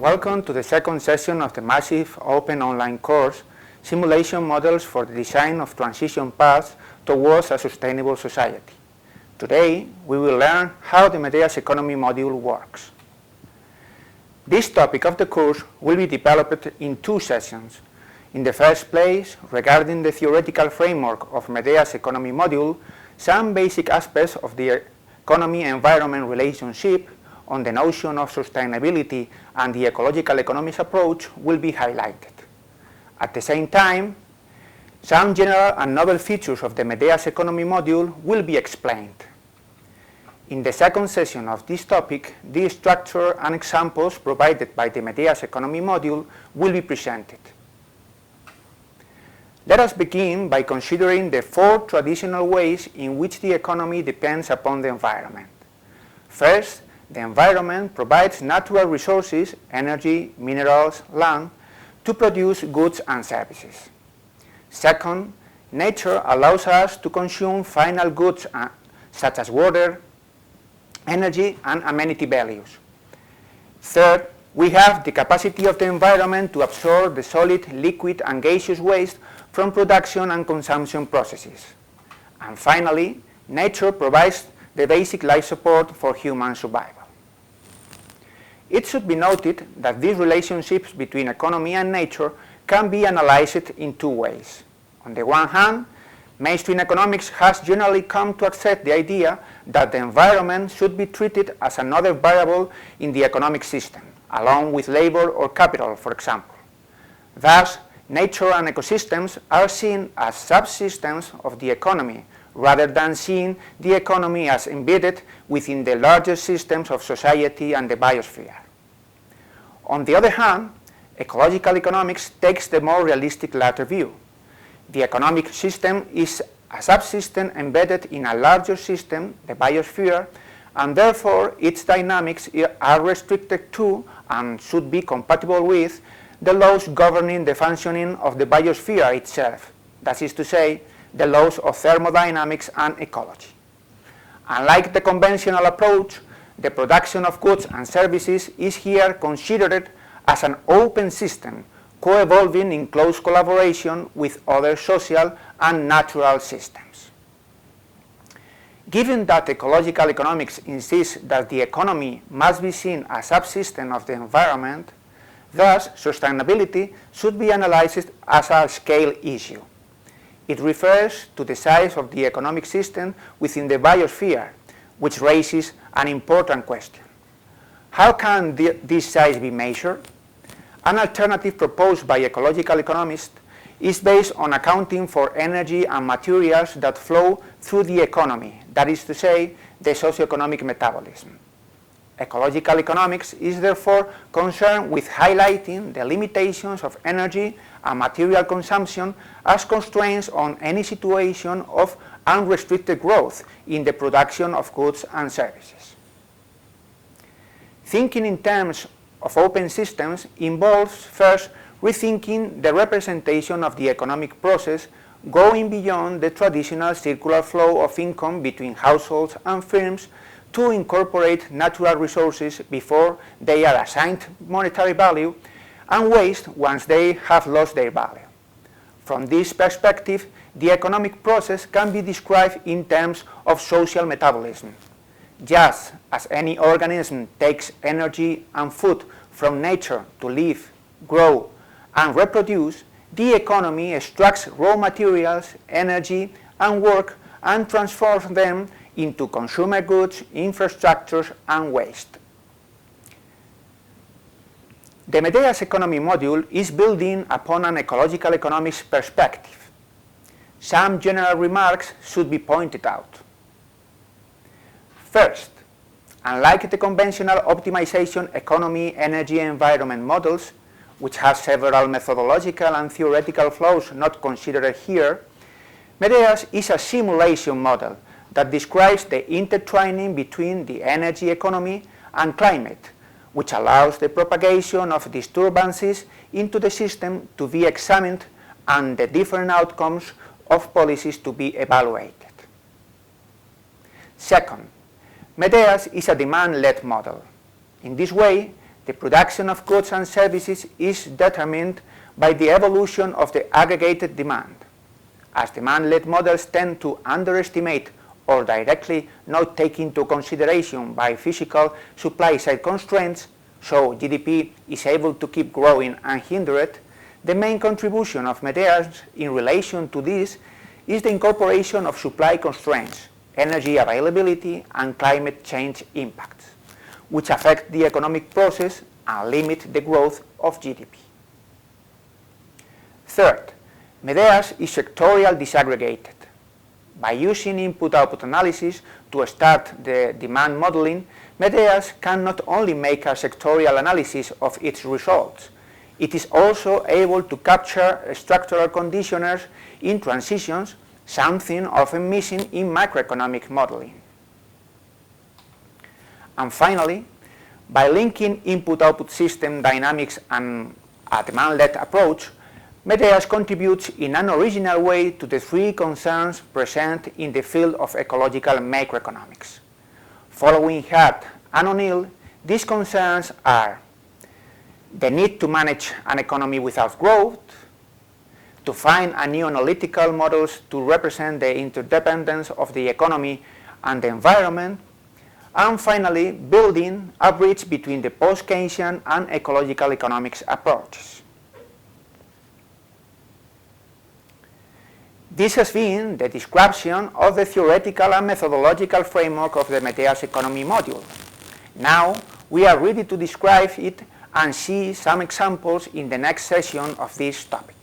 Welcome to the second session of the massive open online course, Simulation Models for the Design of Transition Paths Towards a Sustainable Society. Today, we will learn how the MEDEAS Economy Module works. This topic of the course will be developed in two sessions. In the first place, regarding the theoretical framework of MEDEAS Economy Module, some basic aspects of the economy-environment relationship on the notion of sustainability and the ecological economics approach will be highlighted. At the same time, some general and novel features of the MEDEAS Economy Module will be explained. In the second session of this topic, the structure and examples provided by the MEDEAS Economy Module will be presented. Let us begin by considering the four traditional ways in which the economy depends upon the environment. First, the environment provides natural resources, energy, minerals, land, to produce goods and services. Second, nature allows us to consume final goods such as water, energy, and amenity values. Third, we have the capacity of the environment to absorb the solid, liquid, and gaseous waste from production and consumption processes. And finally, nature provides the basic life support for human survival. It should be noted that these relationships between economy and nature can be analyzed in two ways. On the one hand, mainstream economics has generally come to accept the idea that the environment should be treated as another variable in the economic system, along with labor or capital, for example. Thus, nature and ecosystems are seen as subsystems of the economy, rather than seeing the economy as embedded within the larger systems of society and the biosphere. On the other hand, ecological economics takes the more realistic latter view. The economic system is a subsystem embedded in a larger system, the biosphere, and therefore its dynamics are restricted to and should be compatible with the laws governing the functioning of the biosphere itself, that is to say, the laws of thermodynamics and ecology. Unlike the conventional approach, the production of goods and services is here considered as an open system, co-evolving in close collaboration with other social and natural systems. Given that ecological economics insists that the economy must be seen as a subsystem of the environment, thus sustainability should be analyzed as a scale issue. It refers to the size of the economic system within the biosphere, which raises an important question. How can this size be measured? An alternative proposed by ecological economists is based on accounting for energy and materials that flow through the economy, that is to say, the socioeconomic metabolism. Ecological economics is therefore concerned with highlighting the limitations of energy and material consumption as constraints on any situation of unrestricted growth in the production of goods and services. Thinking in terms of open systems involves first rethinking the representation of the economic process, going beyond the traditional circular flow of income between households and firms to incorporate natural resources before they are assigned monetary value and waste once they have lost their value. From this perspective, the economic process can be described in terms of social metabolism. Just as any organism takes energy and food from nature to live, grow, and reproduce, the economy extracts raw materials, energy, and work and transforms them into consumer goods, infrastructures, and waste. The MEDEAS Economy Module is building upon an ecological economics perspective. Some general remarks should be pointed out. First, unlike the conventional optimization economy, energy, environment models, which have several methodological and theoretical flaws not considered here, MEDEAS is a simulation model that describes the intertwining between the energy economy and climate, which allows the propagation of disturbances into the system to be examined and the different outcomes of policies to be evaluated. Second, MEDEAS is a demand-led model. In this way, the production of goods and services is determined by the evolution of the aggregated demand. As demand-led models tend to underestimate or directly not take into consideration biophysical supply-side constraints, so GDP is able to keep growing unhindered, the main contribution of MEDEAS in relation to this is the incorporation of supply constraints, energy availability, and climate change impacts, which affect the economic process and limit the growth of GDP. Third, MEDEAS is sectorial disaggregated. By using input-output analysis to start the demand modeling, MEDEAS can not only make a sectorial analysis of its results, it is also able to capture structural conditioners in transitions, something often missing in macroeconomic modeling. And finally, by linking input-output system dynamics and a demand-led approach, MEDEAS contributes in an original way to the three concerns present in the field of ecological macroeconomics. Following Hart and O'Neill, these concerns are the need to manage an economy without growth, to find a new analytical models to represent the interdependence of the economy and the environment, and finally, building a bridge between the post-Keynesian and ecological economics approaches. This has been the description of the theoretical and methodological framework of the MEDEAS Economy Module. Now, we are ready to describe it and see some examples in the next session of this topic.